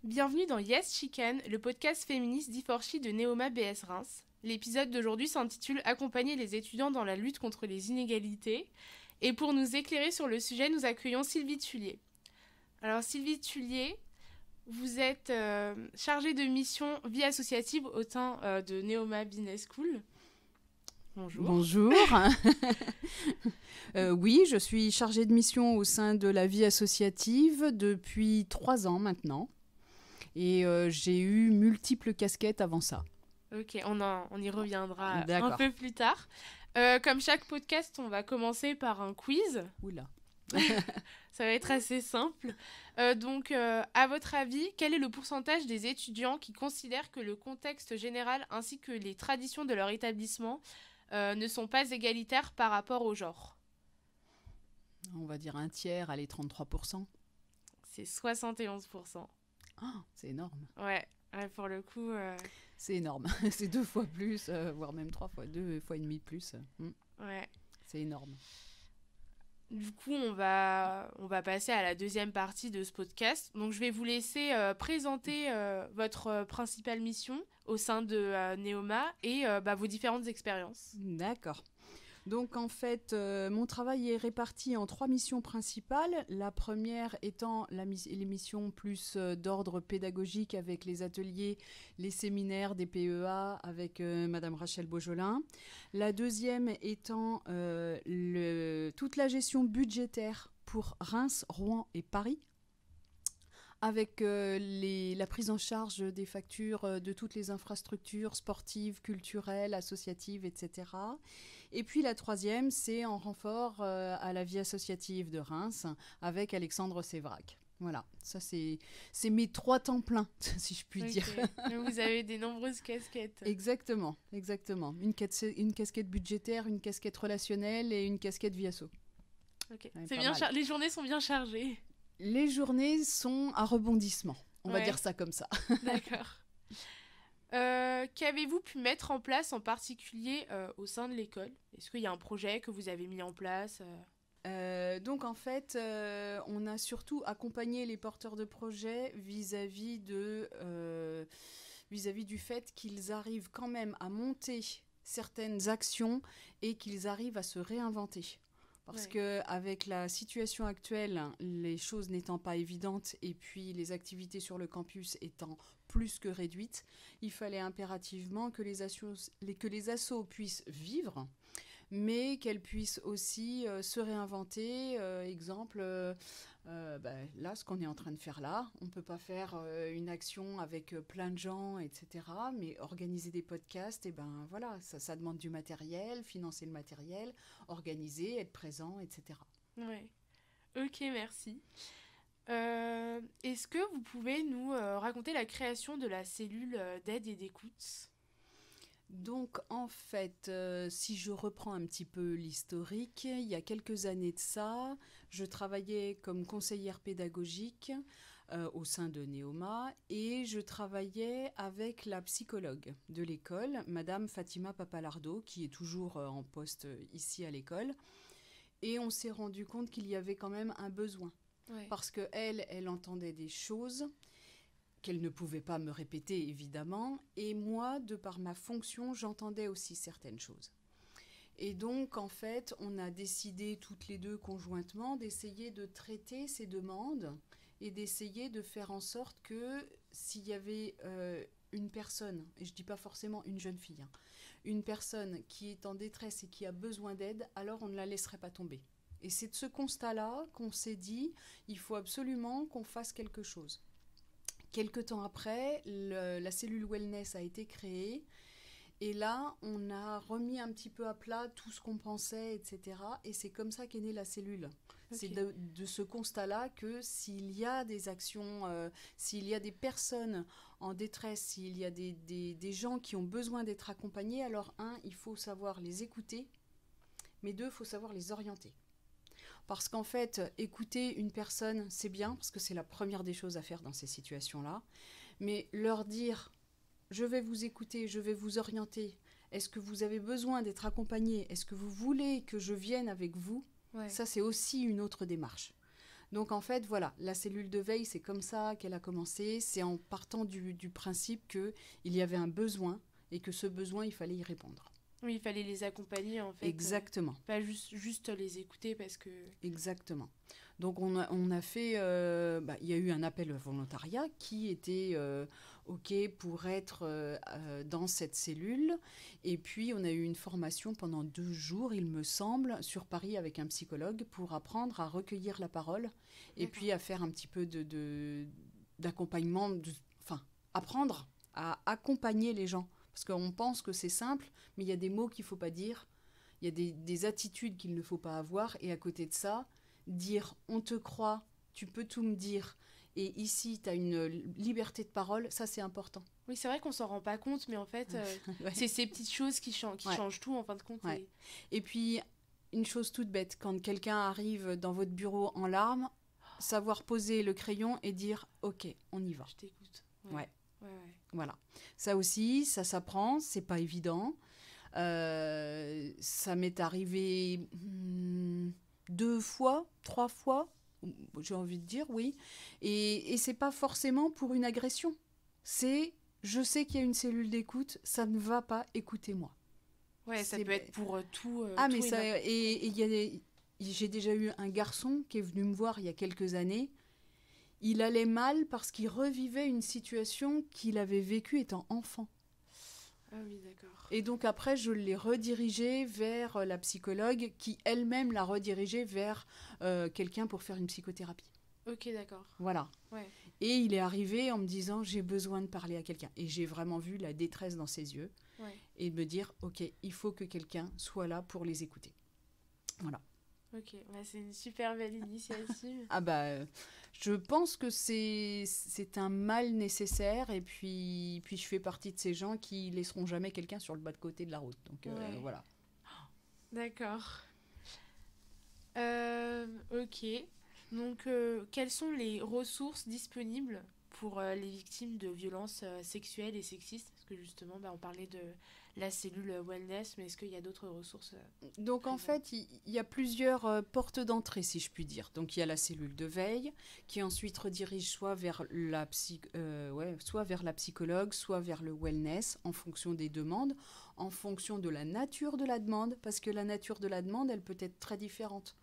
Bienvenue dans Yes Chicken, le podcast féministe d'E4She de Neoma BS Reims. L'épisode d'aujourd'hui s'intitule « Accompagner les étudiants dans la lutte contre les inégalités ». Et pour nous éclairer sur le sujet, nous accueillons Sylvie Tullier. Alors Sylvie Tullier, vous êtes chargée de mission vie associative au sein de Neoma Business School. Bonjour. Bonjour. Oui, je suis chargée de mission au sein de la vie associative depuis 3 ans maintenant. Et j'ai eu multiples casquettes avant ça. Ok, on y reviendra D'accord. un peu plus tard. Comme chaque podcast, on va commencer par un quiz. Oula. Ça va être assez simple. Donc, à votre avis, quel est le pourcentage des étudiants qui considèrent que le contexte général ainsi que les traditions de leur établissement ne sont pas égalitaires par rapport au genre? On va dire un tiers, allez, 33%. C'est 71%. Oh, c'est énorme. Ouais, pour le coup... C'est énorme. C'est 2 fois plus, voire même 3 fois, 2 fois et demi plus. Ouais. C'est énorme. Du coup, on va passer à la deuxième partie de ce podcast. Donc, je vais vous laisser présenter votre principale mission au sein de Neoma et vos différentes expériences. D'accord. Donc en fait, mon travail est réparti en 3 missions principales. La première étant les missions plus d'ordre pédagogique avec les ateliers, les séminaires des PEA avec Madame Rachel Beaujolin. La deuxième étant toute la gestion budgétaire pour Reims, Rouen et Paris, avec la prise en charge des factures de toutes les infrastructures sportives, culturelles, associatives, etc. Et puis la troisième, c'est en renfort à la vie associative de Reims avec Alexandre Sévrac. Voilà, ça c'est mes 3 temps pleins, si je puis dire. Donc vous avez des nombreuses casquettes. Exactement. Une casquette budgétaire, une casquette relationnelle et une casquette vie asso. Okay. C'est bien les journées sont bien chargées. Les journées sont à rebondissement, on va dire ça comme ça. D'accord. Qu'avez-vous pu mettre en place en particulier au sein de l'école? Est-ce qu'il y a un projet que vous avez mis en place Donc en fait, on a surtout accompagné les porteurs de projets vis-à-vis du fait qu'ils arrivent quand même à monter certaines actions et qu'ils arrivent à se réinventer. Parce qu'avec la situation actuelle, les choses n'étant pas évidentes et puis les activités sur le campus étant plus que réduites, il fallait impérativement que les assos puissent vivre, mais qu'elles puissent aussi se réinventer. Exemple, là, ce qu'on est en train de faire là, on ne peut pas faire une action avec plein de gens, etc. Mais organiser des podcasts, voilà, ça demande du matériel, financer le matériel, organiser, être présent, etc. Ouais. Ok, merci. Est-ce que vous pouvez nous raconter la création de la cellule d'aide et d'écoute ? Donc en fait, si je reprends un petit peu l'historique, il y a quelques années de ça, je travaillais comme conseillère pédagogique au sein de Neoma et je travaillais avec la psychologue de l'école, Madame Fatima Papalardo, qui est toujours en poste ici à l'école. Et on s'est rendu compte qu'il y avait quand même un besoin. Parce qu'elle entendait des choses qu'elle ne pouvait pas me répéter, évidemment. Et moi, de par ma fonction, j'entendais aussi certaines choses. Et donc, en fait, on a décidé toutes les deux conjointement d'essayer de traiter ces demandes et d'essayer de faire en sorte que s'il y avait une personne, et je ne dis pas forcément une jeune fille, une personne qui est en détresse et qui a besoin d'aide, alors on ne la laisserait pas tomber. Et c'est de ce constat-là qu'on s'est dit, il faut absolument qu'on fasse quelque chose. Quelque temps après, la cellule wellness a été créée et là, on a remis un petit peu à plat tout ce qu'on pensait, etc. Et c'est comme ça qu'est née la cellule. C'est de ce constat-là que s'il y a des actions, s'il y a des personnes en détresse, s'il y a des gens qui ont besoin d'être accompagnés, alors il faut savoir les écouter, mais 2, il faut savoir les orienter. Parce qu'en fait, écouter une personne, c'est bien, parce que c'est la première des choses à faire dans ces situations-là. Mais leur dire, je vais vous écouter, je vais vous orienter. Est-ce que vous avez besoin d'être accompagné ? Est-ce que vous voulez que je vienne avec vous ? Ça, c'est aussi une autre démarche. Donc en fait, voilà, la cellule de veille, c'est comme ça qu'elle a commencé. C'est en partant du principe qu'il y avait un besoin et que ce besoin, il fallait y répondre. Oui, il fallait les accompagner en fait. Exactement. Pas juste les écouter parce que... Exactement. Donc on a fait, il y a eu un appel au volontariat qui était OK pour être dans cette cellule. Et puis on a eu une formation pendant 2 jours, il me semble, sur Paris avec un psychologue pour apprendre à recueillir la parole et puis à faire un petit peu d'accompagnement, enfin apprendre à accompagner les gens. Parce qu'on pense que c'est simple, mais il y a des mots qu'il ne faut pas dire, il y a des attitudes qu'il ne faut pas avoir, et à côté de ça, dire « on te croit, tu peux tout me dire », et ici, tu as une liberté de parole, ça c'est important. Oui, c'est vrai qu'on s'en rend pas compte, mais en fait, Ouais. c'est ces petites choses qui changent tout en fin de compte. Ouais. Et puis, une chose toute bête, quand quelqu'un arrive dans votre bureau en larmes, savoir poser le crayon et dire « ok, on y va ». Je t'écoute. Ouais. Ouais. Voilà. Ça aussi, ça s'apprend, c'est pas évident. Ça m'est arrivé 2 fois, 3 fois, j'ai envie de dire, oui. Et c'est pas forcément pour une agression. C'est, je sais qu'il y a une cellule d'écoute, ça ne va pas, écoutez-moi. Ouais, ça peut être pour tout. Mais ça, et j'ai déjà eu un garçon qui est venu me voir il y a quelques années. Il allait mal parce qu'il revivait une situation qu'il avait vécue étant enfant. Ah oui, d'accord. Et donc après, je l'ai redirigé vers la psychologue qui elle-même l'a redirigé vers quelqu'un pour faire une psychothérapie. Ok, d'accord. Voilà. Ouais. Et il est arrivé en me disant, j'ai besoin de parler à quelqu'un. Et j'ai vraiment vu la détresse dans ses yeux. Ouais. Et de me dire, ok, il faut que quelqu'un soit là pour les écouter. Voilà. Ok, c'est une super belle initiative. Je pense que c'est un mal nécessaire et puis je fais partie de ces gens qui laisseront jamais quelqu'un sur le bas de côté de la route. Donc voilà. D'accord. Ok. Donc, quelles sont les ressources disponibles pour les victimes de violences sexuelles et sexistes? Parce que justement, on parlait de la cellule wellness, mais est-ce qu'il y a d'autres ressources Donc en fait, il y a plusieurs portes d'entrée, si je puis dire. Donc il y a la cellule de veille, qui ensuite redirige soit vers la psychologue, soit vers le wellness, en fonction des demandes, en fonction de la nature de la demande, parce que la nature de la demande, elle peut être très différente.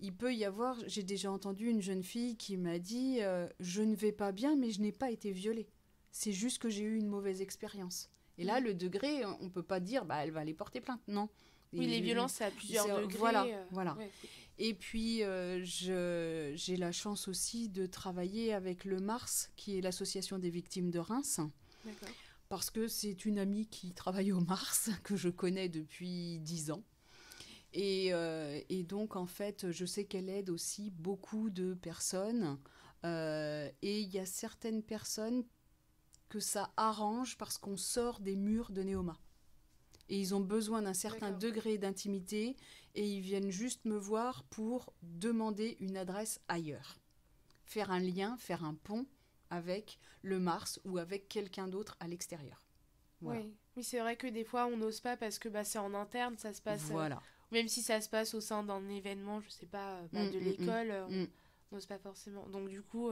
Il peut y avoir, j'ai déjà entendu une jeune fille qui m'a dit « Je ne vais pas bien, mais je n'ai pas été violée. C'est juste que j'ai eu une mauvaise expérience. » Et là, le degré, on ne peut pas dire elle va aller porter plainte. Non. Oui, les violences, c'est à plusieurs degrés. Voilà. Ouais. Et puis, j'ai la chance aussi de travailler avec le MARS, qui est l'association des victimes de Reims. D'accord. Parce que c'est une amie qui travaille au MARS, que je connais depuis 10 ans. Et donc, en fait, je sais qu'elle aide aussi beaucoup de personnes. Et il y a certaines personnes que ça arrange parce qu'on sort des murs de Neoma. Et ils ont besoin d'un certain degré d'intimité et ils viennent juste me voir pour demander une adresse ailleurs. Faire un lien, faire un pont avec le Mars ou avec quelqu'un d'autre à l'extérieur. Voilà. Oui, c'est vrai que des fois on n'ose pas parce que c'est en interne, ça se passe... Voilà. Même si ça se passe au sein d'un événement, je sais pas, de l'école, on n'ose pas forcément. Donc du coup,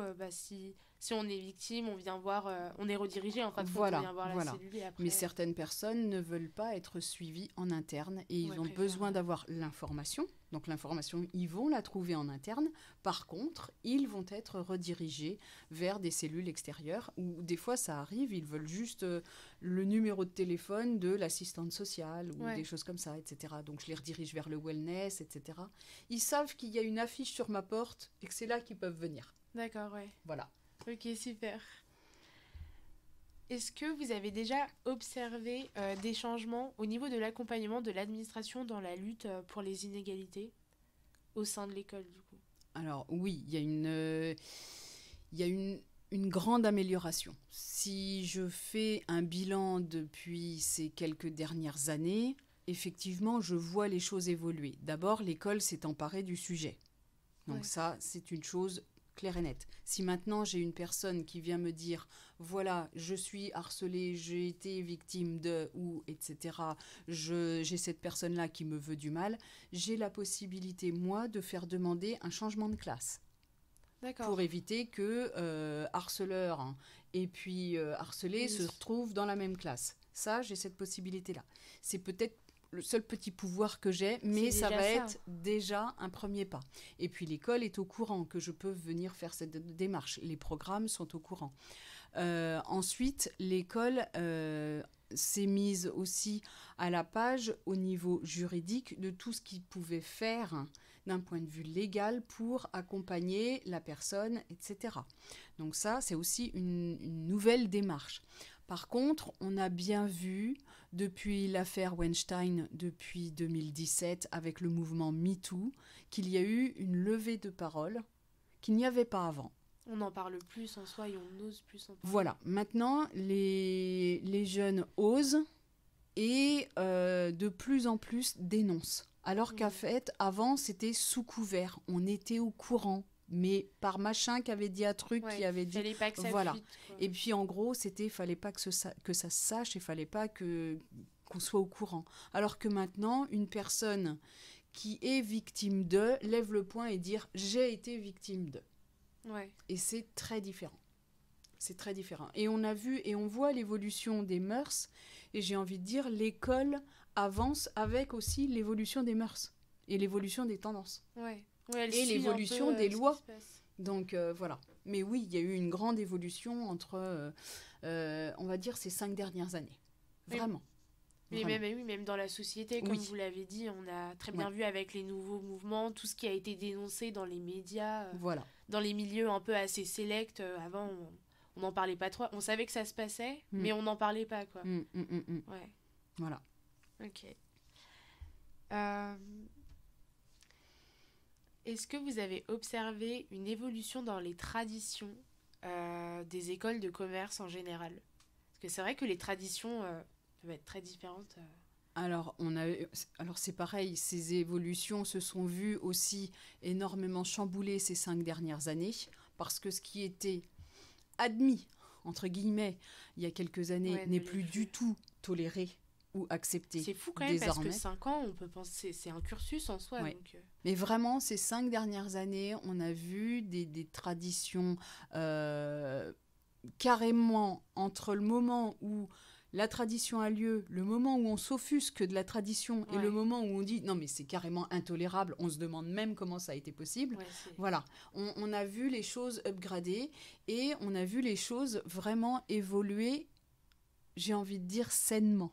si on est victime, on vient voir, on est redirigé en fait, on vient voir la cellule et après... Mais certaines personnes ne veulent pas être suivies en interne et ils ont besoin d'avoir l'information. Donc l'information, ils vont la trouver en interne. Par contre, ils vont être redirigés vers des cellules extérieures où des fois ça arrive, ils veulent juste le numéro de téléphone de l'assistante sociale ou des choses comme ça, etc. Donc je les redirige vers le wellness, etc. Ils savent qu'il y a une affiche sur ma porte et que c'est là qu'ils peuvent venir. D'accord, ouais. Voilà. Ok, super. Est-ce que vous avez déjà observé des changements au niveau de l'accompagnement de l'administration dans la lutte pour les inégalités au sein de l'école, du coup? Alors oui, il y a une grande amélioration. Si je fais un bilan depuis ces quelques dernières années, effectivement, je vois les choses évoluer. D'abord, l'école s'est emparée du sujet. Donc ça, c'est une chose claire et nette. Si maintenant j'ai une personne qui vient me dire voilà, je suis harcelée, j'ai été victime de ou etc. J'ai cette personne-là qui me veut du mal, j'ai la possibilité moi de faire demander un changement de classe. D'accord. pour éviter que harceleur et puis harcelé se retrouvent dans la même classe. Ça, j'ai cette possibilité-là. C'est peut-être le seul petit pouvoir que j'ai, mais C'est ça déjà va ça. être déjà un premier pas. Et puis l'école est au courant que je peux venir faire cette démarche. Les programmes sont au courant. Ensuite, l'école s'est mise aussi à la page au niveau juridique de tout ce qu'ils pouvaient faire d'un point de vue légal pour accompagner la personne, etc. Donc ça, c'est aussi une nouvelle démarche. Par contre, on a bien vu depuis l'affaire Weinstein, depuis 2017, avec le mouvement MeToo, qu'il y a eu une levée de parole qu'il n'y avait pas avant. On en parle plus en soi et on ose plus en parler. Voilà, maintenant, les jeunes osent et de plus en plus dénoncent. Alors qu'en fait, avant, c'était sous couvert. On était au courant, mais par machin qui avait dit un truc, qui avait dit... Fallait pas que ça voilà. fuite, quoi. Et puis, en gros, fallait pas que ça se sache et fallait pas qu'on soit au courant. Alors que maintenant, une personne qui est victime de lève le poing et dire « j'ai été victime de ». Ouais. Et c'est très différent. C'est très différent. Et on a vu et on voit l'évolution des mœurs. Et j'ai envie de dire, l'école avance avec aussi l'évolution des mœurs et l'évolution des tendances. Ouais. Ouais, et l'évolution des ce lois. qui se passe. Donc voilà. Mais oui, il y a eu une grande évolution entre, on va dire, ces 5 dernières années. Vraiment. Mais Vraiment. même dans la société, comme vous l'avez dit, on a très bien vu avec les nouveaux mouvements, tout ce qui a été dénoncé dans les médias, Voilà. dans les milieux un peu assez sélects. Avant, on n'en parlait pas trop. On savait que ça se passait, mais on n'en parlait pas, quoi. Ouais. Voilà. Ok. Est-ce que vous avez observé une évolution dans les traditions des écoles de commerce en général? Parce que c'est vrai que les traditions peuvent être très différentes. Alors, c'est pareil, ces évolutions se sont vues aussi énormément chamboulées ces 5 dernières années, parce que ce qui était admis, entre guillemets, il y a quelques années, n'est plus du tout toléré ou accepté. C'est fou quand même, désormais. parce que 5 ans, on peut penser, c'est un cursus en soi. Ouais. Donc, Mais vraiment, ces 5 dernières années, on a vu des traditions carrément entre le moment où la tradition a lieu, le moment où on s'offusque de la tradition et le moment où on dit non mais c'est carrément intolérable, on se demande même comment ça a été possible. Voilà, on a vu les choses upgrader et on a vu les choses vraiment évoluer, j'ai envie de dire sainement.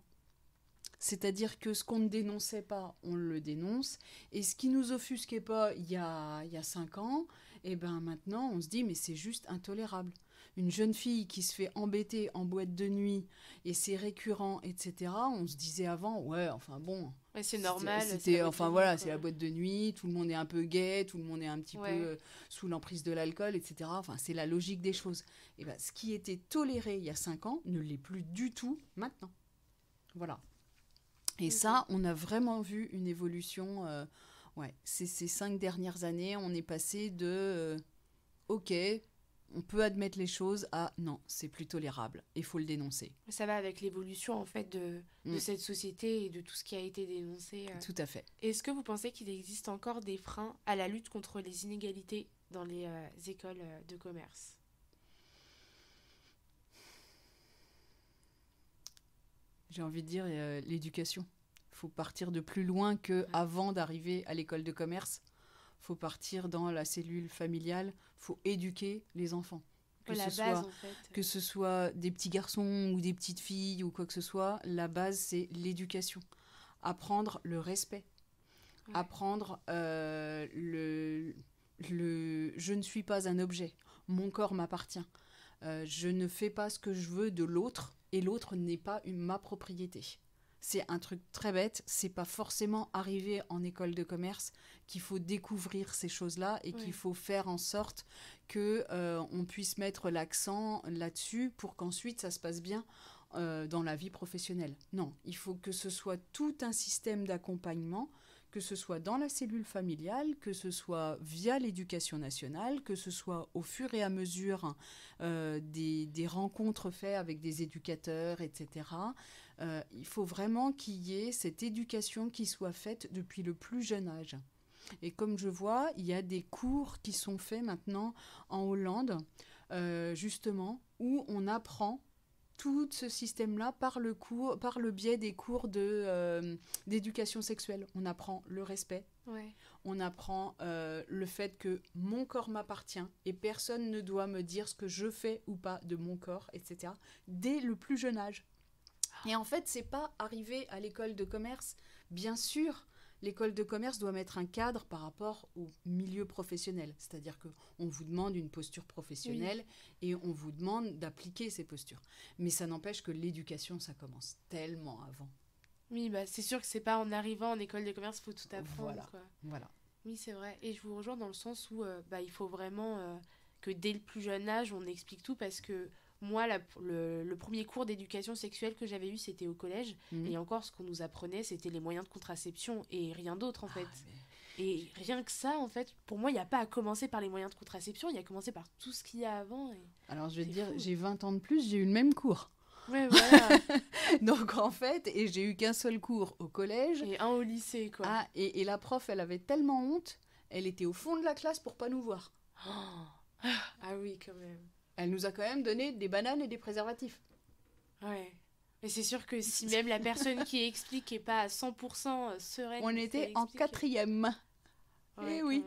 C'est-à-dire que ce qu'on ne dénonçait pas, on le dénonce. Et ce qui nous offusquait pas il y a 5 ans, et ben maintenant on se dit mais c'est juste intolérable. Une jeune fille qui se fait embêter en boîte de nuit et c'est récurrent, etc. On se disait avant, ouais, enfin bon. Ouais, c'est normal. Enfin voilà, c'est la boîte de nuit, tout le monde est un peu gai, tout le monde est un petit peu sous l'emprise de l'alcool, etc. Enfin, c'est la logique des choses. Et ben, ce qui était toléré il y a 5 ans ne l'est plus du tout maintenant. Voilà. Et ça, on a vraiment vu une évolution. Ces 5 dernières années, on est passé de ok, on peut admettre les choses à non, c'est plus tolérable, il faut le dénoncer. Ça va avec l'évolution en fait de cette société et de tout ce qui a été dénoncé. Tout à fait. Est-ce que vous pensez qu'il existe encore des freins à la lutte contre les inégalités dans les écoles de commerce ? J'ai envie de dire l'éducation. Il faut partir de plus loin qu'avant d'arriver à l'école de commerce. Il faut partir dans la cellule familiale. Il faut éduquer les enfants. Que ce soit des petits garçons ou des petites filles ou quoi que ce soit, la base, c'est l'éducation. Apprendre le respect. Apprendre je ne suis pas un objet. Mon corps m'appartient. Je ne fais pas ce que je veux de l'autre. Et l'autre n'est pas ma propriété. C'est un truc très bête, c'est pas forcément arrivé en école de commerce qu'il faut découvrir ces choses-là et qu'il faut faire en sorte qu'on puisse mettre l'accent là-dessus pour qu'ensuite ça se passe bien dans la vie professionnelle. Non, il faut que ce soit tout un système d'accompagnement, que ce soit dans la cellule familiale, que ce soit via l'éducation nationale, que ce soit au fur et à mesure des rencontres faites avec des éducateurs, etc. Il faut vraiment qu'il y ait cette éducation qui soit faite depuis le plus jeune âge. Et comme je vois, il y a des cours qui sont faits maintenant en Hollande, justement, où on apprend tout ce système-là par le biais des cours d'éducation sexuelle. On apprend le respect, on apprend le fait que mon corps m'appartient et personne ne doit me dire ce que je fais ou pas de mon corps, etc. dès le plus jeune âge. Et en fait, c'est pas arrivé à l'école de commerce. Bien sûr, l'école de commerce doit mettre un cadre par rapport au milieu professionnel. C'est-à-dire qu'on vous demande une posture professionnelle et on vous demande d'appliquer ces postures. Mais ça n'empêche que l'éducation, ça commence tellement avant. Oui, bah, c'est sûr que c'est pas en arrivant en école de commerce qu'il faut tout apprendre. Voilà. Oui, c'est vrai. Et je vous rejoins dans le sens où il faut vraiment que dès le plus jeune âge, on explique tout parce que moi, le premier cours d'éducation sexuelle que j'avais eu, c'était au collège. Et encore, ce qu'on nous apprenait, c'était les moyens de contraception et rien d'autre, en fait. Et rien que ça, en fait, pour moi, il n'y a pas à commencer par les moyens de contraception, il y a à commencer par tout ce qu'il y a avant. Alors, je vais te dire, j'ai 20 ans de plus, j'ai eu le même cours. Ouais, voilà. Donc, en fait, et j'ai eu qu'un seul cours au collège. Et un au lycée, quoi. Ah, et la prof, elle avait tellement honte, elle était au fond de la classe pour pas nous voir. Ah oui, quand même. Elle nous a quand même donné des bananes et des préservatifs. Ouais. Mais c'est sûr que si même la personne qui explique n'est pas à 100% sereine... On était en 4e. Ouais, et oui.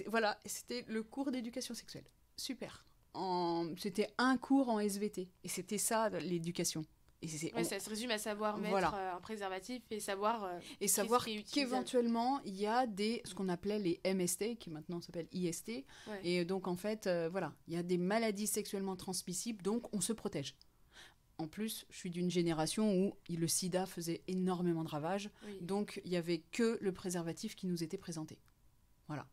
Voilà, c'était le cours d'éducation sexuelle. Super. C'était un cours en SVT. Et c'était ça, l'éducation. Ça se résume à savoir mettre un préservatif et savoir qu'éventuellement, il y a ce qu'on appelait les MST, qui maintenant s'appellent IST. Ouais. Et donc, en fait, il y a des maladies sexuellement transmissibles, donc on se protège. En plus, je suis d'une génération où le sida faisait énormément de ravages. Oui. Donc, il n'y avait que le préservatif qui nous était présenté. Voilà.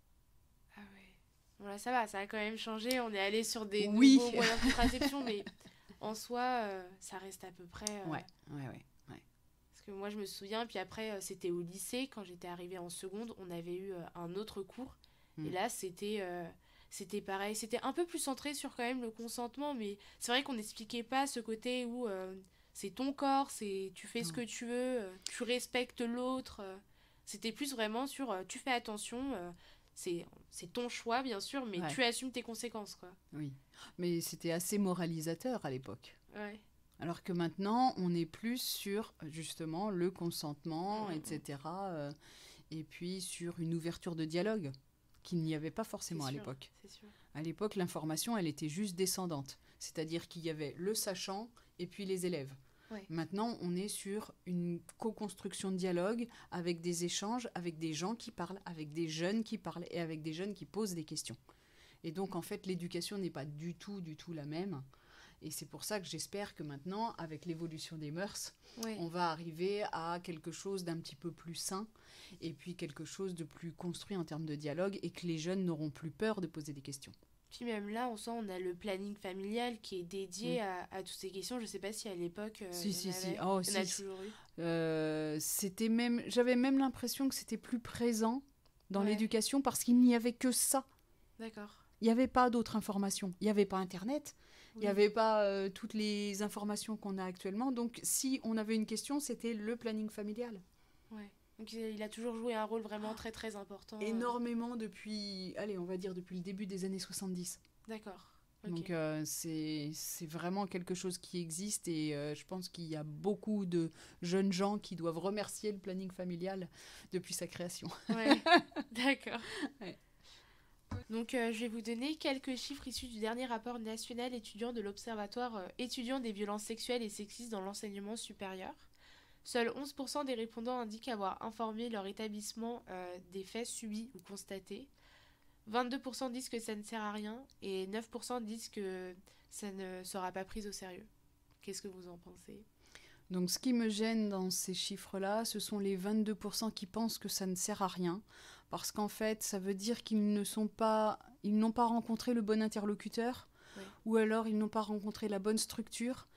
Ah ouais. Voilà, ça va, ça a quand même changé. On est allé sur des nouveaux moyens de contraception, mais... En soi, ça reste à peu près... Ouais. Parce que moi, je me souviens, puis après, c'était au lycée, quand j'étais arrivée en seconde, on avait eu un autre cours. Et là, c'était pareil. C'était un peu plus centré sur quand même le consentement, mais c'est vrai qu'on n'expliquait pas ce côté où c'est ton corps, tu fais ce que tu veux, tu respectes l'autre. C'était plus vraiment sur tu fais attention... C'est ton choix, bien sûr, mais tu assumes tes conséquences, quoi. Oui, mais c'était assez moralisateur à l'époque. Ouais. Alors que maintenant, on est plus sur, justement, le consentement, etc. Et puis sur une ouverture de dialogue qu'il n'y avait pas forcément à l'époque. C'est sûr. À l'époque, l'information, elle était juste descendante. C'est-à-dire qu'il y avait le sachant et puis les élèves. Ouais. Maintenant, on est sur une co-construction de dialogue avec des échanges, avec des gens qui parlent, avec des jeunes qui parlent et avec des jeunes qui posent des questions. Et donc, en fait, l'éducation n'est pas du tout la même. Et c'est pour ça que j'espère que maintenant, avec l'évolution des mœurs, on va arriver à quelque chose d'un petit peu plus sain et puis quelque chose de plus construit en termes de dialogue et que les jeunes n'auront plus peur de poser des questions. Puis même là, on a le planning familial qui est dédié à toutes ces questions. Je ne sais pas si à l'époque, si. On a toujours eu. J'avais même l'impression que c'était plus présent dans l'éducation parce qu'il n'y avait que ça. D'accord. Il n'y avait pas d'autres informations. Il n'y avait pas Internet. Il n'y avait pas toutes les informations qu'on a actuellement. Donc, si on avait une question, c'était le planning familial. Ouais. Donc, il a toujours joué un rôle vraiment très, très important. Énormément depuis le début des années 70. D'accord. Okay. Donc, c'est vraiment quelque chose qui existe et je pense qu'il y a beaucoup de jeunes gens qui doivent remercier le planning familial depuis sa création. Ouais, d'accord. Ouais. Donc, je vais vous donner quelques chiffres issus du dernier rapport national étudiant de l'Observatoire étudiant des violences sexuelles et sexistes dans l'enseignement supérieur. Seuls 11% des répondants indiquent avoir informé leur établissement des faits subis ou constatés. 22% disent que ça ne sert à rien et 9% disent que ça ne sera pas pris au sérieux. Qu'est-ce que vous en pensez ? Donc, ce qui me gêne dans ces chiffres-là, ce sont les 22% qui pensent que ça ne sert à rien. Parce qu'en fait, ça veut dire qu'ils n'ont pas rencontré le bon interlocuteur, ou alors ils n'ont pas rencontré la bonne structure,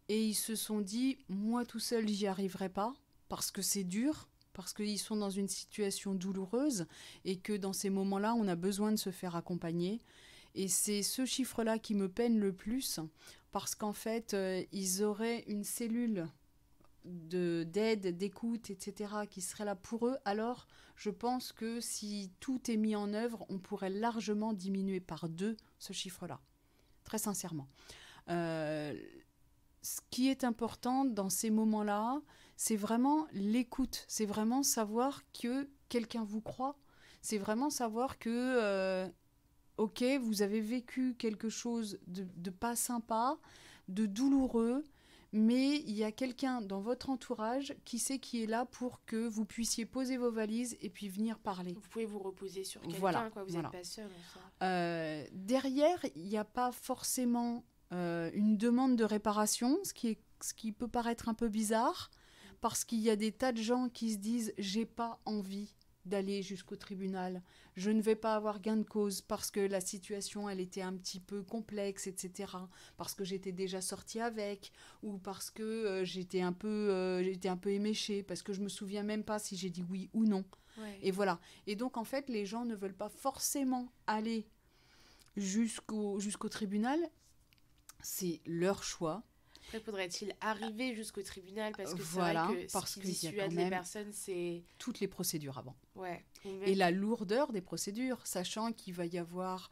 et ils se sont dit, moi tout seul, j'y arriverai pas, parce que c'est dur, parce qu'ils sont dans une situation douloureuse, et que dans ces moments-là, on a besoin de se faire accompagner. Et c'est ce chiffre-là qui me peine le plus, parce qu'en fait, ils auraient une cellule d'aide, d'écoute, etc., qui serait là pour eux, alors je pense que si tout est mis en œuvre, on pourrait largement diminuer par 2 ce chiffre-là, très sincèrement. Ce qui est important dans ces moments-là, c'est vraiment l'écoute, c'est vraiment savoir que quelqu'un vous croit, c'est vraiment savoir que, ok, vous avez vécu quelque chose de pas sympa, de douloureux, mais il y a quelqu'un dans votre entourage qui est là pour que vous puissiez poser vos valises et puis venir parler. Vous pouvez vous reposer sur quelqu'un, Voilà, quoi. Vous n'êtes pas seul en soi. Derrière, il n'y a pas forcément une demande de réparation, ce qui peut paraître un peu bizarre, parce qu'il y a des tas de gens qui se disent « j'ai pas envie d'aller jusqu'au tribunal, je ne vais pas avoir gain de cause parce que la situation elle était un petit peu complexe, etc. Parce que j'étais déjà sortie avec, ou parce que j'étais un peu éméchée, parce que je me souviens même pas si j'ai dit oui ou non. » Et voilà. Et donc en fait les gens ne veulent pas forcément aller jusqu'au tribunal, c'est leur choix. Après, faudrait-il arriver jusqu'au tribunal parce que voilà, c'est vrai que parce ce qui qu'il y a dissuade quand les même personnes, c'est toutes les procédures avant. Ouais. Et la lourdeur des procédures, sachant qu'il va y avoir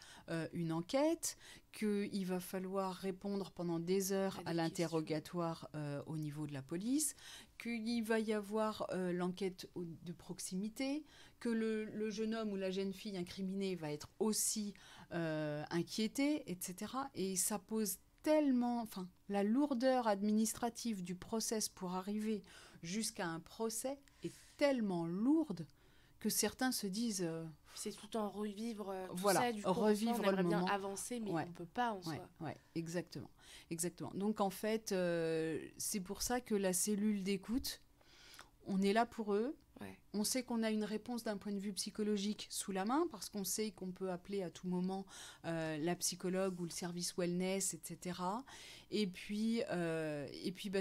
une enquête, qu'il va falloir répondre pendant des heures à l'interrogatoire au niveau de la police, qu'il va y avoir l'enquête de proximité, que le jeune homme ou la jeune fille incriminée va être aussi inquiété, etc. Et ça pose tellement... Enfin, la lourdeur administrative du process pour arriver jusqu'à un procès est tellement lourde que certains se disent... c'est tout en revivre tout voilà, ça, du coup, revivre on aimerait le bien moment. avancer, mais on ne peut pas en soi. Ouais, exactement. Donc en fait, c'est pour ça que la cellule d'écoute, on est là pour eux. On sait qu'on a une réponse d'un point de vue psychologique sous la main, parce qu'on sait qu'on peut appeler à tout moment la psychologue ou le service wellness, etc. Et puis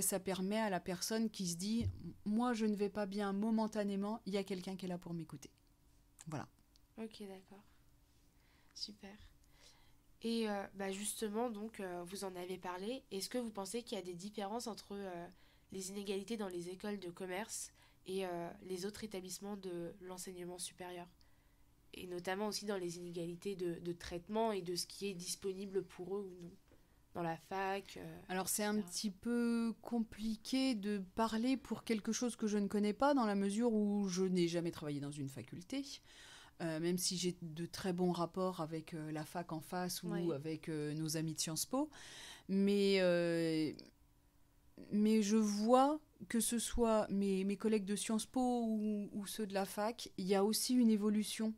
ça permet à la personne qui se dit « moi je ne vais pas bien momentanément, il y a quelqu'un qui est là pour m'écouter ». Voilà. Ok, d'accord. Super. Et justement, donc, vous en avez parlé. Est-ce que vous pensez qu'il y a des différences entre les inégalités dans les écoles de commerce et les autres établissements de l'enseignement supérieur? Et notamment aussi dans les inégalités de traitement et de ce qui est disponible pour eux ou non dans la fac. Alors c'est un petit peu compliqué de parler pour quelque chose que je ne connais pas, dans la mesure où je n'ai jamais travaillé dans une faculté. Même si j'ai de très bons rapports avec la fac en face ou avec nos amis de Sciences Po. Mais je vois que ce soit mes collègues de Sciences Po ou ceux de la fac, il y a aussi une évolution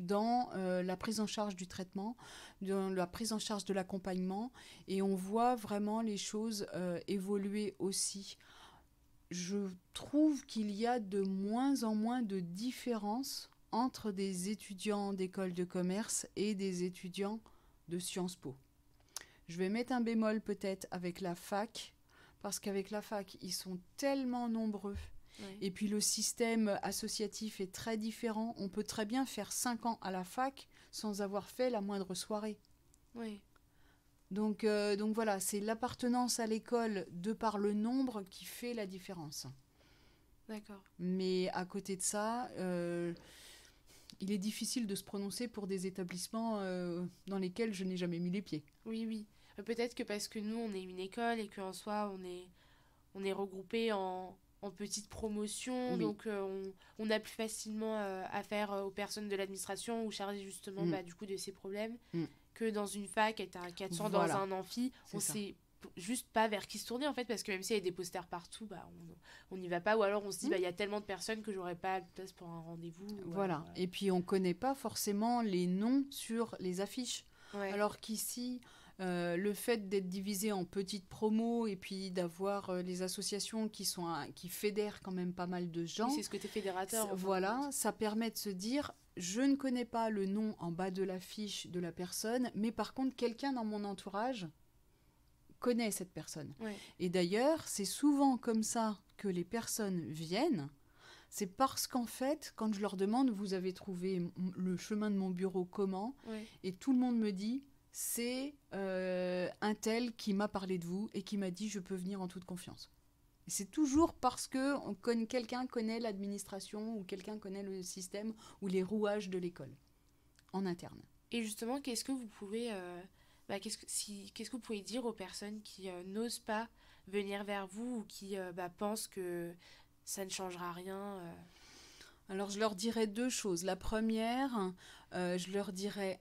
dans la prise en charge du traitement, dans la prise en charge de l'accompagnement, et on voit vraiment les choses évoluer aussi. Je trouve qu'il y a de moins en moins de différences entre des étudiants d'école de commerce et des étudiants de Sciences Po. Je vais mettre un bémol peut-être avec la fac, parce qu'avec la fac, ils sont tellement nombreux. Et puis le système associatif est très différent. On peut très bien faire 5 ans à la fac sans avoir fait la moindre soirée. Donc voilà, c'est l'appartenance à l'école de par le nombre qui fait la différence. D'accord. Mais à côté de ça, il est difficile de se prononcer pour des établissements dans lesquels je n'ai jamais mis les pieds. Oui. Peut-être que parce que nous, on est une école et qu'en soi, on est regroupés en petites promotions, donc on a plus facilement affaire aux personnes de l'administration ou chargées justement du coup de ces problèmes que dans une fac, être à 400 dans un amphi, on sait juste pas vers qui se tourner en fait, parce que même s'il y a des posters partout, on n'y va pas, ou alors on se dit il y a tellement de personnes que j'aurais pas de place pour un rendez-vous. Voilà, et puis on connaît pas forcément les noms sur les affiches, alors qu'ici... le fait d'être divisé en petites promos et puis d'avoir les associations qui fédèrent quand même pas mal de gens. Oui, c'est ce côté fédérateur. Voilà, ça permet de se dire, je ne connais pas le nom en bas de l'affiche de la personne, mais par contre, quelqu'un dans mon entourage connaît cette personne. Et d'ailleurs, c'est souvent comme ça que les personnes viennent. C'est parce qu'en fait, quand je leur demande, vous avez trouvé le chemin de mon bureau comment ? Et tout le monde me dit... c'est un tel qui m'a parlé de vous et qui m'a dit je peux venir en toute confiance. Et c'est toujours parce que quelqu'un connaît l'administration ou quelqu'un connaît le système ou les rouages de l'école en interne. Et justement, qu'est-ce que vous pouvez, qu'est-ce que vous pouvez dire aux personnes qui n'osent pas venir vers vous ou qui pensent que ça ne changera rien Alors, je leur dirais 2 choses. La première, je leur dirais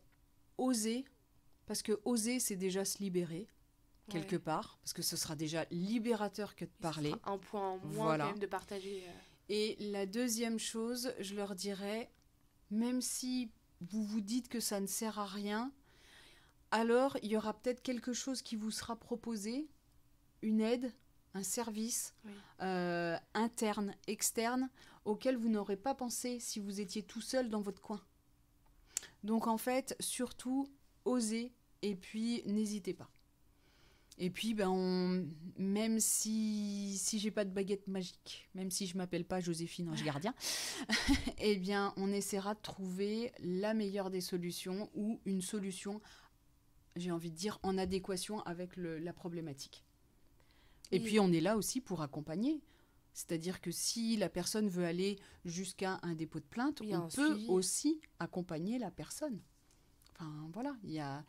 oser, parce que oser, c'est déjà se libérer, quelque part, parce que ce sera déjà libérateur que de parler. Ce sera un point en moins Voilà. quand même de partager. Et la deuxième chose, je leur dirais, même si vous vous dites que ça ne sert à rien, alors il y aura peut-être quelque chose qui vous sera proposé, une aide, un service interne, externe, auquel vous n'aurez pas pensé si vous étiez tout seul dans votre coin. Donc en fait, surtout, osez et puis n'hésitez pas. Et puis, même si j'ai pas de baguette magique, même si je m'appelle pas Joséphine Ange Gardien, eh bien, on essaiera de trouver la meilleure des solutions ou une solution, j'ai envie de dire, en adéquation avec la problématique. Et puis, on est là aussi pour accompagner. C'est-à-dire que si la personne veut aller jusqu'à un dépôt de plainte, on peut aussi accompagner la personne. Enfin, voilà, il y a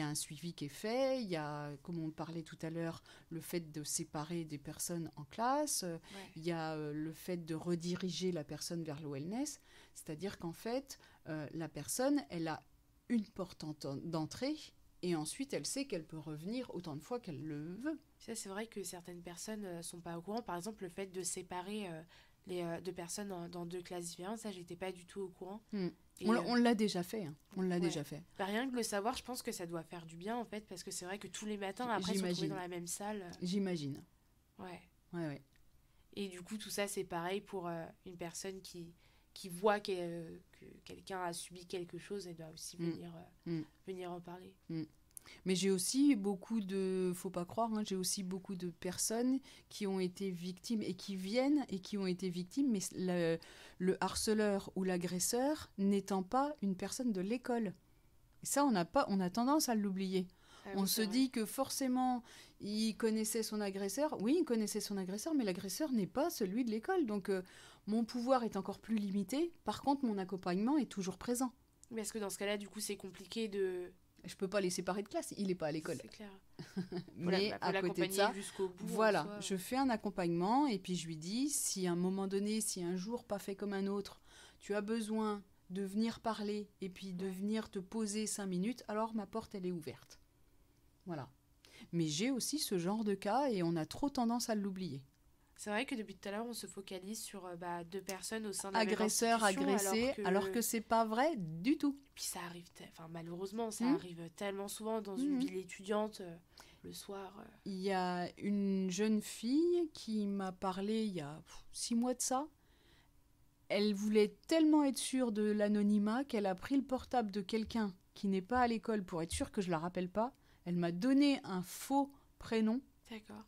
un suivi qui est fait, il y a, comme on parlait tout à l'heure, le fait de séparer des personnes en classe, il y a le fait de rediriger la personne vers le wellness, c'est-à-dire qu'en fait, la personne, elle a une porte d'entrée et ensuite elle sait qu'elle peut revenir autant de fois qu'elle le veut. Ça, c'est vrai que certaines personnes ne sont pas au courant. Par exemple, le fait de séparer les 2 personnes dans 2 classes différentes, ça, j'étais pas du tout au courant. Et on l'a déjà fait. Hein. On l'a déjà fait. Rien que le savoir, je pense que ça doit faire du bien, en fait, parce que c'est vrai que tous les matins, après, se retrouver dans la même salle. J'imagine. Ouais. Et du coup, tout ça, c'est pareil pour une personne qui voit que quelqu'un a subi quelque chose et doit aussi venir en parler. Mais j'ai aussi beaucoup faut pas croire, hein, j'ai aussi beaucoup de personnes qui ont été victimes et qui viennent et qui ont été victimes, mais le harceleur ou l'agresseur n'étant pas une personne de l'école. Et ça, on a tendance à l'oublier. On se dit que forcément, il connaissait son agresseur. Oui, il connaissait son agresseur, mais l'agresseur n'est pas celui de l'école. Donc, mon pouvoir est encore plus limité. Par contre, mon accompagnement est toujours présent. Mais est-ce que dans ce cas-là, du coup, c'est compliqué de... Je peux pas les séparer de classe, il n'est pas à l'école. C'est clair. Mais à côté de ça, jusqu'au bout, voilà, je fais un accompagnement et puis je lui dis, si à un moment donné, si un jour pas fait comme un autre, tu as besoin de venir parler et puis de venir te poser 5 minutes, alors ma porte, elle est ouverte. Voilà. Mais j'ai aussi ce genre de cas et on a trop tendance à l'oublier. C'est vrai que depuis tout à l'heure, on se focalise sur 2 personnes au sein de la agresseur, agressé, alors que c'est pas vrai du tout. Et puis ça arrive, malheureusement, ça arrive tellement souvent dans une ville étudiante, le soir. Il y a une jeune fille qui m'a parlé il y a 6 mois de ça. Elle voulait tellement être sûre de l'anonymat qu'elle a pris le portable de quelqu'un qui n'est pas à l'école pour être sûre que je la rappelle pas. Elle m'a donné un faux prénom. D'accord.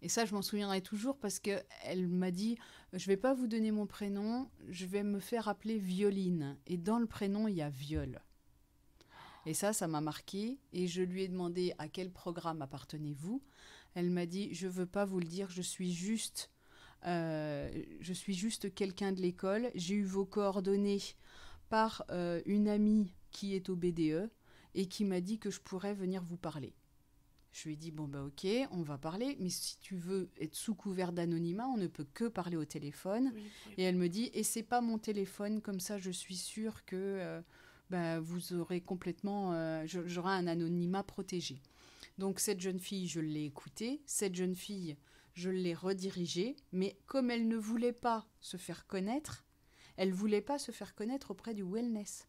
Et ça, je m'en souviendrai toujours parce qu'elle m'a dit « Je ne vais pas vous donner mon prénom, je vais me faire appeler Violine. » Et dans le prénom, il y a viol. Et ça m'a marqué. Et je lui ai demandé à quel programme appartenez-vous. Elle m'a dit « Je ne veux pas vous le dire, je suis juste quelqu'un de l'école. J'ai eu vos coordonnées par une amie qui est au BDE et qui m'a dit que je pourrais venir vous parler. » Je lui ai dit, ok, on va parler, mais si tu veux être sous couvert d'anonymat, on ne peut que parler au téléphone. Oui. Et elle me dit, et c'est pas mon téléphone, comme ça je suis sûre que vous aurez complètement, j'aurai un anonymat protégé. Donc cette jeune fille, je l'ai écoutée, cette jeune fille, je l'ai redirigée, mais comme elle ne voulait pas se faire connaître, elle ne voulait pas se faire connaître auprès du wellness.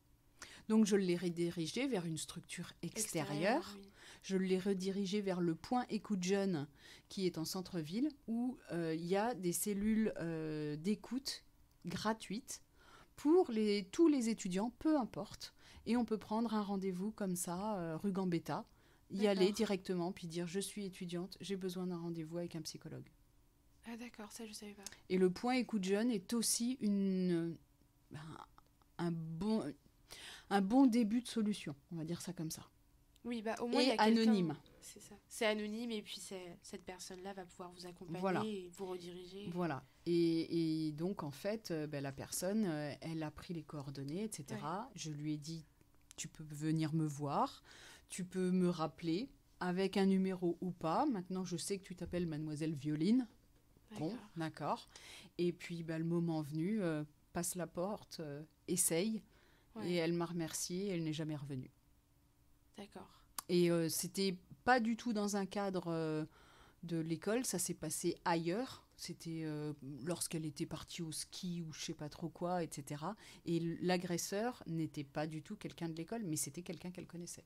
Donc je l'ai redirigée vers une structure extérieure. Oui. Je l'ai redirigée vers le point Écoute Jeune qui est en centre-ville où il y a des cellules d'écoute gratuites pour tous les étudiants, peu importe. Et on peut prendre un rendez-vous comme ça, rue Gambetta, y aller directement, puis dire « Je suis étudiante, j'ai besoin d'un rendez-vous avec un psychologue. » Ah d'accord, ça je savais pas. Et le point Écoute Jeune est aussi un bon début de solution, on va dire ça comme ça. Oui, au moins et il y a anonyme. c'est ça. C'est anonyme et puis cette personne-là va pouvoir vous accompagner Voilà. et vous rediriger. Voilà. Et donc, en fait, la personne, elle a pris les coordonnées, etc. Ouais. Je lui ai dit, tu peux venir me voir, tu peux me rappeler, avec un numéro ou pas. Maintenant, je sais que tu t'appelles Mademoiselle Violine. D'accord. Bon, d'accord. Et puis, le moment venu, passe la porte, essaye. Ouais. Et elle m'a remerciée, elle n'est jamais revenue. D'accord. Et c'était pas du tout dans un cadre de l'école, ça s'est passé ailleurs. C'était lorsqu'elle était partie au ski ou je sais pas trop quoi, etc. Et l'agresseur n'était pas du tout quelqu'un de l'école, mais c'était quelqu'un qu'elle connaissait.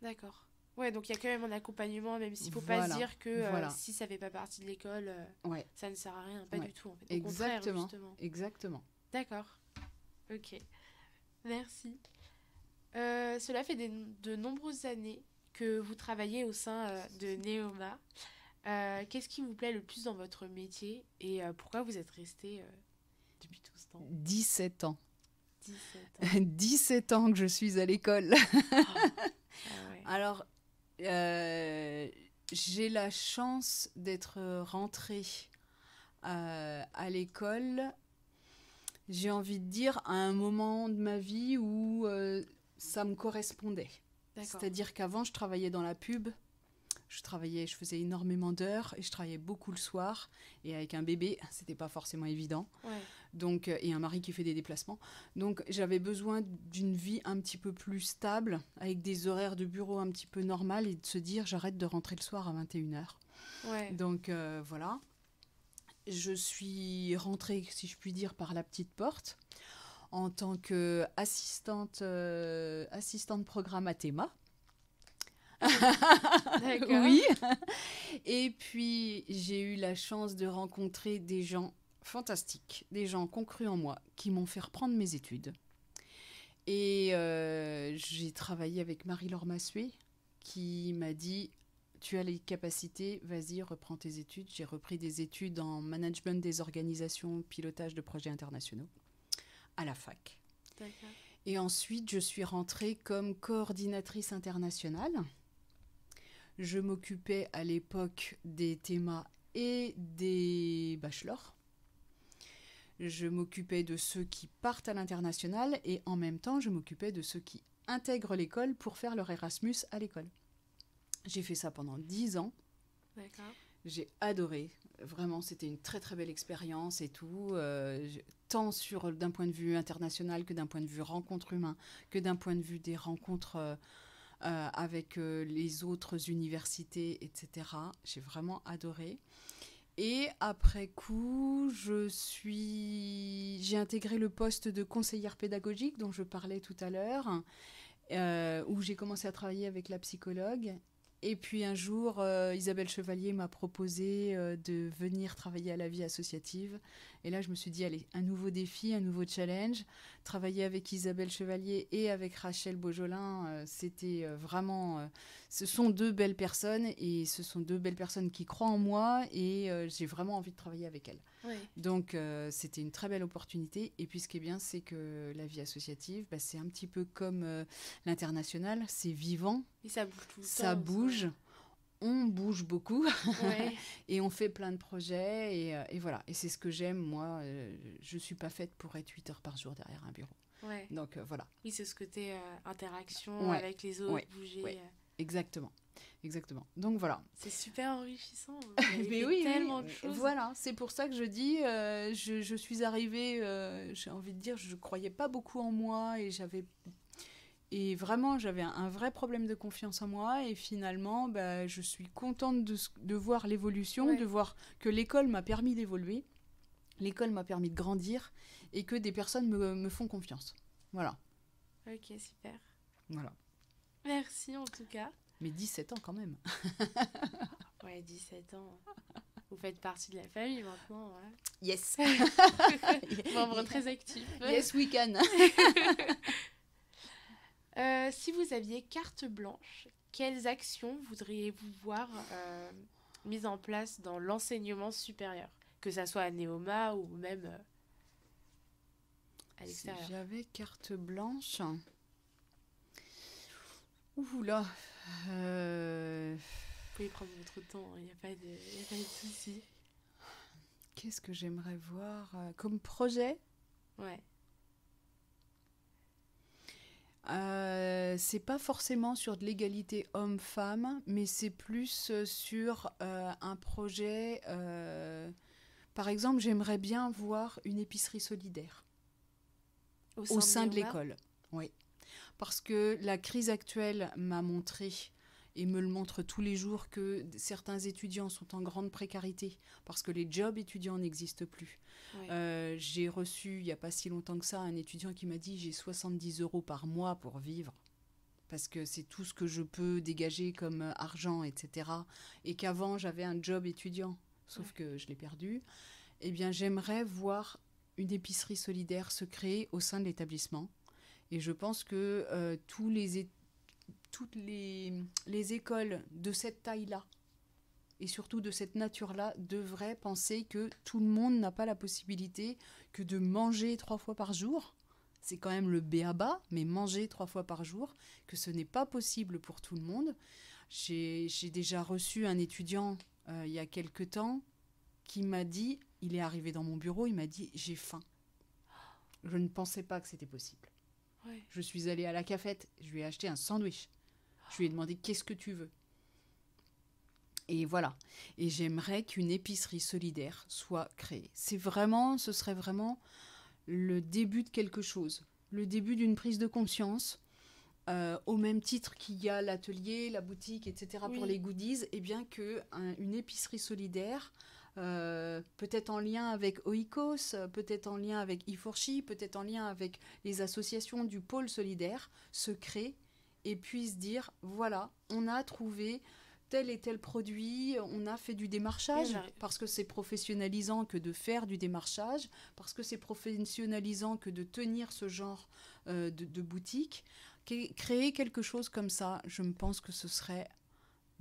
D'accord. Ouais, donc il y a quand même un accompagnement, même s'il ne faut Voilà. pas se dire que Voilà. si ça ne fait pas partie de l'école, Ouais, ça ne sert à rien. Pas Ouais. du tout, en fait. Au contraire, exactement. justement. Exactement. D'accord. Ok. Merci. Cela fait de nombreuses années que vous travaillez au sein de Neoma. Qu'est-ce qui vous plaît le plus dans votre métier et pourquoi vous êtes resté depuis tout ce temps 17 ans. 17 ans. 17 ans que je suis à l'école. Ah ouais. Alors, j'ai la chance d'être rentrée à l'école, j'ai envie de dire, à un moment de ma vie où ça me correspondait. D'accord. C'est-à-dire qu'avant, je travaillais dans la pub, je faisais énormément d'heures et je travaillais beaucoup le soir. Et avec un bébé, c'était pas forcément évident. Ouais. Donc, et un mari qui fait des déplacements. Donc, j'avais besoin d'une vie un petit peu plus stable, avec des horaires de bureau un petit peu normales et de se dire, j'arrête de rentrer le soir à 21h. Ouais. Donc, voilà. Je suis rentrée, si je puis dire, par la petite porte en tant qu'assistante assistante programme à Théma. D'accord. Oui. Et puis, j'ai eu la chance de rencontrer des gens fantastiques, des gens qui ont cru en moi, qui m'ont fait reprendre mes études. Et j'ai travaillé avec Marie-Laure Massuet, qui m'a dit, tu as les capacités, vas-y, reprends tes études. J'ai repris des études en management des organisations, pilotage de projets internationaux, à la fac. D'accord. Et ensuite, je suis rentrée comme coordinatrice internationale. Je m'occupais à l'époque des thémas et des bachelors. Je m'occupais de ceux qui partent à l'international et en même temps, je m'occupais de ceux qui intègrent l'école pour faire leur Erasmus à l'école. J'ai fait ça pendant 10 ans. D'accord. J'ai adoré. Vraiment, c'était une très très belle expérience et tout. Tant d'un point de vue international que d'un point de vue rencontre humain, que d'un point de vue des rencontres avec les autres universités, etc. J'ai vraiment adoré. Et après coup, j'ai intégré le poste de conseillère pédagogique dont je parlais tout à l'heure, où j'ai commencé à travailler avec la psychologue. Et puis un jour, Isabelle Chevalier m'a proposé de venir travailler à la vie associative. Et là, je me suis dit, allez, un nouveau défi, un nouveau challenge. Travailler avec Isabelle Chevalier et avec Rachel Beaujolin, c'était vraiment... ce sont deux belles personnes et ce sont deux belles personnes qui croient en moi et j'ai vraiment envie de travailler avec elles. Ouais. Donc, c'était une très belle opportunité. Et puis, ce qui est bien, c'est que la vie associative, c'est un petit peu comme l'international, c'est vivant. Et ça bouge tout le temps. Ça bouge, on bouge beaucoup Ouais. et on fait plein de projets et voilà. Et c'est ce que j'aime, moi. Je ne suis pas faite pour être 8 heures par jour derrière un bureau. Ouais. Donc voilà, Oui, c'est ce côté interaction Ouais. avec les autres, Ouais. bouger. Ouais. exactement. Exactement. Donc voilà. C'est super enrichissant. Vous avez Mais fait oui, tellement de choses. voilà, c'est pour ça que je dis, je suis arrivée, j'ai envie de dire, je ne croyais pas beaucoup en moi et vraiment, j'avais un vrai problème de confiance en moi. Et finalement, je suis contente de voir l'évolution, Ouais. de voir que l'école m'a permis d'évoluer, l'école m'a permis de grandir et que des personnes me font confiance. Voilà. Ok, super. Voilà. Merci en tout cas. Mais 17 ans quand même. Ouais, 17 ans. Vous faites partie de la famille maintenant. Ouais. Yes. Membre très actif. Yes, we can. Si vous aviez carte blanche, quelles actions voudriez-vous voir mises en place dans l'enseignement supérieur, que ça soit à Neoma ou même à Si l'extérieur? j'avais carte blanche... Ouh là, Vous pouvez prendre votre temps, il n'y a pas de souci. Qu'est-ce que j'aimerais voir comme projet? Ouais. C'est pas forcément sur de l'égalité homme-femme, mais c'est plus sur un projet. Par exemple, j'aimerais bien voir une épicerie solidaire au sein de Néoma. l'école. Oui. Parce que la crise actuelle m'a montré et me le montre tous les jours que certains étudiants sont en grande précarité parce que les jobs étudiants n'existent plus. Ouais. J'ai reçu, il n'y a pas si longtemps que ça, un étudiant qui m'a dit « j'ai 70 € par mois pour vivre » parce que c'est tout ce que je peux dégager comme argent, etc. Et qu'avant, j'avais un job étudiant, sauf que je l'ai perdu. Eh bien, j'aimerais voir une épicerie solidaire se créer au sein de l'établissement. Et je pense que toutes les écoles de cette taille-là, et surtout de cette nature-là, devraient penser que tout le monde n'a pas la possibilité que de manger 3 fois par jour. C'est quand même le b.a.-ba, mais manger 3 fois par jour, que ce n'est pas possible pour tout le monde. J'ai déjà reçu un étudiant il y a quelque temps qui m'a dit, il est arrivé dans mon bureau, il m'a dit « j'ai faim ». Je ne pensais pas que c'était possible. Ouais. Je suis allée à la cafette, je lui ai acheté un sandwich. Je lui ai demandé « qu'est-ce que tu veux ?» Et voilà. Et j'aimerais qu'une épicerie solidaire soit créée. Ce serait vraiment le début de quelque chose. Le début d'une prise de conscience. Au même titre qu'il y a l'atelier, la boutique, etc. pour les goodies, et bien qu'une épicerie solidaire, peut-être en lien avec Oikos, peut-être en lien avec E4She, peut-être en lien avec les associations du pôle solidaire, se crée et puisse dire, voilà, on a trouvé tel et tel produit, on a fait du démarchage, parce que c'est professionnalisant que de faire du démarchage, parce que c'est professionnalisant que de tenir ce genre de boutique. Créer quelque chose comme ça, je me pense que ce serait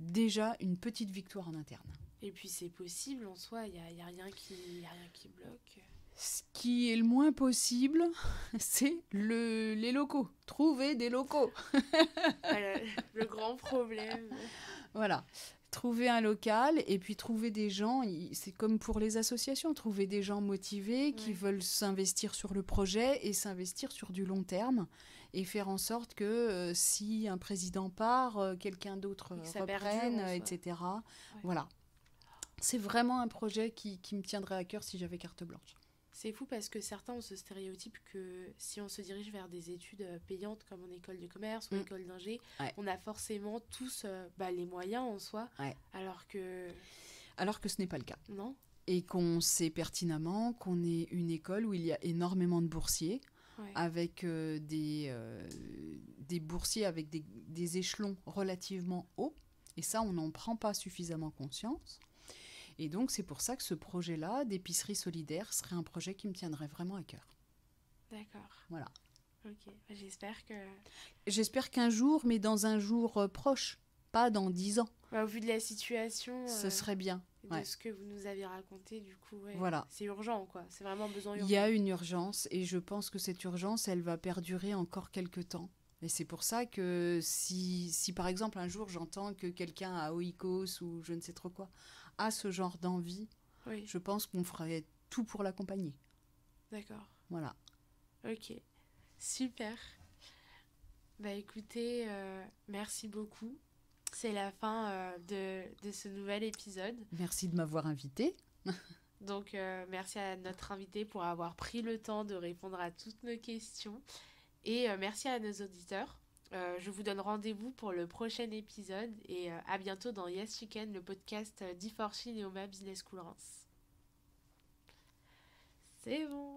déjà une petite victoire en interne. Et puis c'est possible en soi, il n'y a rien qui bloque. Ce qui est le moins possible, c'est les locaux. Trouver des locaux. Voilà, le grand problème. Voilà. Trouver un local et puis trouver des gens, c'est comme pour les associations, trouver des gens motivés qui veulent s'investir sur le projet et s'investir sur du long terme et faire en sorte que si un président part, quelqu'un d'autre reprenne, etc. Ouais. Voilà. C'est vraiment un projet qui me tiendrait à cœur si j'avais carte blanche. C'est fou parce que certains ont ce stéréotype que si on se dirige vers des études payantes comme en école de commerce ou école d'ingé, on a forcément tous les moyens en soi, alors que ce n'est pas le cas. Non. Et qu'on sait pertinemment qu'on est une école où il y a énormément de boursiers, avec des boursiers avec des échelons relativement hauts. Et ça, on n'en prend pas suffisamment conscience. Et donc, c'est pour ça que ce projet-là, d'épicerie solidaire, serait un projet qui me tiendrait vraiment à cœur. D'accord. Voilà. Ok, J'espère qu'un jour, mais dans un jour proche, pas dans 10 ans. Au vu de la situation... ce serait bien. De ce que vous nous avez raconté, du coup, voilà. C'est urgent, quoi. C'est vraiment besoin urgent. Il y a une urgence, et je pense que cette urgence, elle va perdurer encore quelques temps. Et c'est pour ça que si par exemple, un jour, j'entends que quelqu'un à Oikos ou je ne sais trop quoi a ce genre d'envie, je pense qu'on ferait tout pour l'accompagner. D'accord. Voilà. Ok. Super. Bah écoutez, merci beaucoup. C'est la fin de ce nouvel épisode. Merci de m'avoir invitée. Donc, merci à notre invité pour avoir pris le temps de répondre à toutes nos questions. Et merci à nos auditeurs. Je vous donne rendez-vous pour le prochain épisode. Et à bientôt dans Yes Chicken, le podcast d'E4She Néoma Business School Reims. C'est bon.